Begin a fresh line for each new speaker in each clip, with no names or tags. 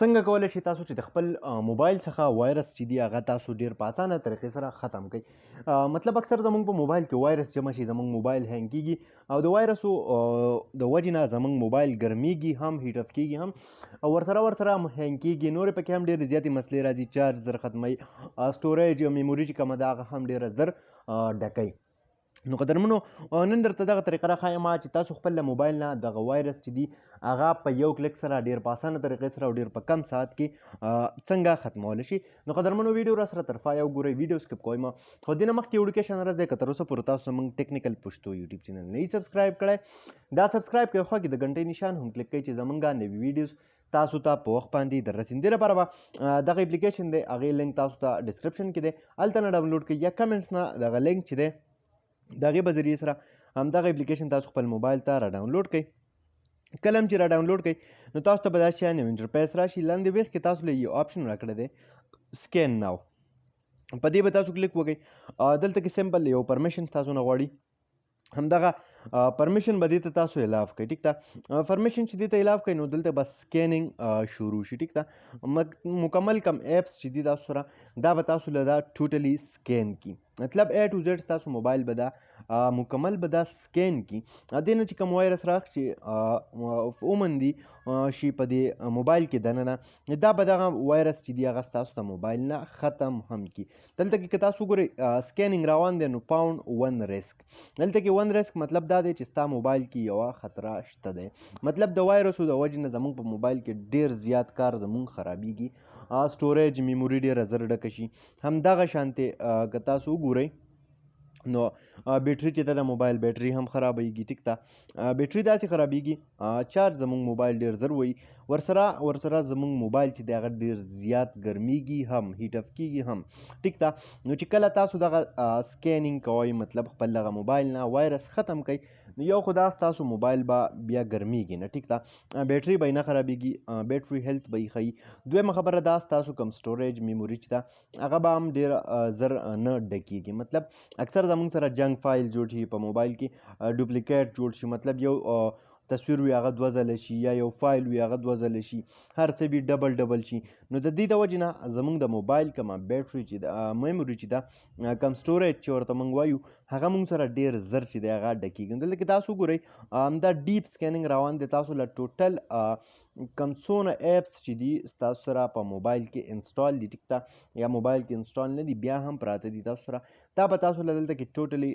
څنګه کولی شئ تاسو چې د خپل موبایل څخه وایرس چې دی هغه تاسو ډیر په اسانه طریقې سره ختم کړئ. مطلب اکثر زموږ په موبایل کې وایرس جمع شي، زموږ موبایل هینګ کیږي او د وایرسو د وجې نه زموږ موبایل ګرمیږي هم، هیټ اپ کیږي هم او ورسره هم هینګ کیږي. نورې پکې هم ډېرې زیاتې مسلې راځي، چارج زر ختموي، سټوریج میموري چې کومه ده هغه هم ډېره زر ډکوي. نو قدرمنو نن درته دغه طریقه راښایم چې تاسو خپل له موبایل نه دغه وایرس چې دی هغه په یو کلیک سره ډیر په اسانه طریقې سره او ډیر په کم ساعت کې څنګه ختمولی شي. نو قدرمنو ویډیو را سره تر پایه وګورئ، ویډیو سکپ کوئ مه. خو دې نه مخکې یو وړوکی شان راز دی که تر اوسه پورې تاسو زموږ ټیکنیکل پښتو یوټیوب چینل نه یي سبسکرایب کړی، دا سبسکرایب کوئ، خوا کې د غنټۍ نشان هم کلیک کوئ چې زموږ نوي ویډیوز تاسو ته په وخت باندې در رسېږي. دې لپاره به دغه اپلیکیشن دی هغې لینک تاسو ته ډسکرپشن کې دی، هلته نه ډاونلوډ کړئ یا کمنټس نه دغه لینک چې دی د هغې په ذریعې سره همدغه اپلیکیشن تاسو خپل موبایل ته را ډاونلوډ کړئ. کله هم چې را ډاونلوډ کړئ نو تاسو ته به داسې شیان یو انټرفیس راشي، لاندې ویښ کې تاسو له یو آپشن راکړی دی سکین ناو، په دې به تاسو کلیک وکړئ. دلته کې سمپل یو پرمیشن تاسو نه غواړي، همدغه پرمیشن به دې ته تاسو الاف کړئ. ټیک ده، پرمیشن چې دې ته الاف کړئ نو دلته به سکیننګ شروع شي. ټیک ده، مکمل کم ایپس چې دي تاسو سره دا به تاسو له دا ټوټلی سکین کی، مطلب A to Z تاسو موبایل به دا مکمل به دا سکین کی. دې نه چې کوم وایرس راشي وموندي شي په دې موبایل کې دننه، دا به دغه وایرس چې دی هغه ستاسو د موبایل نه ختم هم کی. دلته کې که تاسو وګورئ سکیننګ روان دی نو پاوند ون ریسک، دلته کې ون ریسک مطلب دا دی چې ستا موبایل کې یوه خطره شته دی، مطلب د وایرسو د وجې نه زموږ په موبایل کې ډیر زیات کار زموږ خرابیږي، سټوریج میموري ډیره زر ډکه شي. همدغه شانتې که تاسو وګورئ نو بیټري چې ده د موبایل بیټري هم خرابیږي. ټیک ده، بیټري داسې خرابیږي، چارج زموږ موبایل ډیر زر وي، ورسره زموږ موبایل چې دی هغه ډیر زیات ګرمیږي هم، هیټ اپ کیږي هم. ټیک ده، نو چې کله تاسو دغه سکیننګ کوئ مطلب خپل دغه موبایل نه وایرس ختم کوئ نو یو خو دا ستاسو موبایل به بیا ګرمیږي نه. ټیک ده، بیټري به یې نه خرابیږي، بیټري هیلث به یې ښیي. دویمه خبره دا ستاسو کوم سټوریج میموري چې ده هغه به هم ډیر زر نه ډکیږي، مطلب اکثر زموږ سره جنګ فایل جوړ شي په موبایل کې، ډوپلیکیټ جوړ شي، مطلب یو تصویر وي هغه دوه ځله شي یا یو فایل وي هغه دوه ځله شي، هر څه وي ډبل شي. نو د دې د وجې نه زموږ د موبایل کومه بیټري چې ده، میموري چې ده، کم سټوریج چې ورته موږ وایو هغه موږ سره ډیر زر چې دی هغه ډکیږي. دلته کې تاسو وګورئ دا ډیپ سکیننګ روان دی، تاسو له ټوټل کم څونه ایپس چې دي ستاسو سره په موبایل کې انسټال دي، ټیک ده، یا موبایل کې انسټال نه دي بیا هم پراته دي تاسو سره، دا به تاسو له دلته کې ټوټلی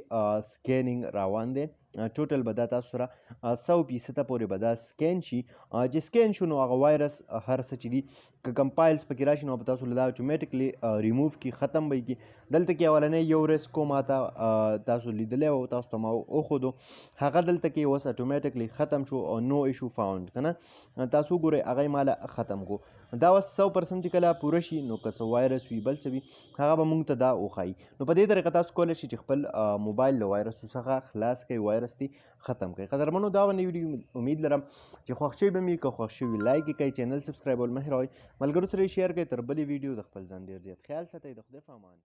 سکیننګ روان دی. ټوټل به دا تاسو سره 100% پورې به دا سکین شي، چې سکین شو نو هغه وایرس هر څه چې دي که کم فایلز پکې راشي نو به تاسو له دا اتومیټیکلی ریموو کی، ختم به یې کي. دلته کې اولنی یو ریسک ما ته تاسو لیدلی او تاسو ته ما وښودو، هغه دلته کې اوس اتومیټیکلی ختم شو او نو ایشو فاوند که نه، تاسو وګورئ هغه یې ماله ختم کو. دا اوس 100% چې کله پوره شي نو که څه وایرس وي بل څه وي هغه به موږ ته دا وښایي. نو په دې طریقه تاسو کولی شئ چې خپل موبایل له وایرسو څخه خلاص کړئ، وایرس دی ختم کړئ. قدرمنو دا ونه ویډیو امید لرم چې خوښ شوي به مې، که خوښ شوي لایک یې کړئ، چینل سبسکرایبول مه هېروئ، ملګرو سره یې شیر کړئ. تر بلې ویډیو د خپل ځان ډېر زیات خیال ساتئ. د خدای په امان.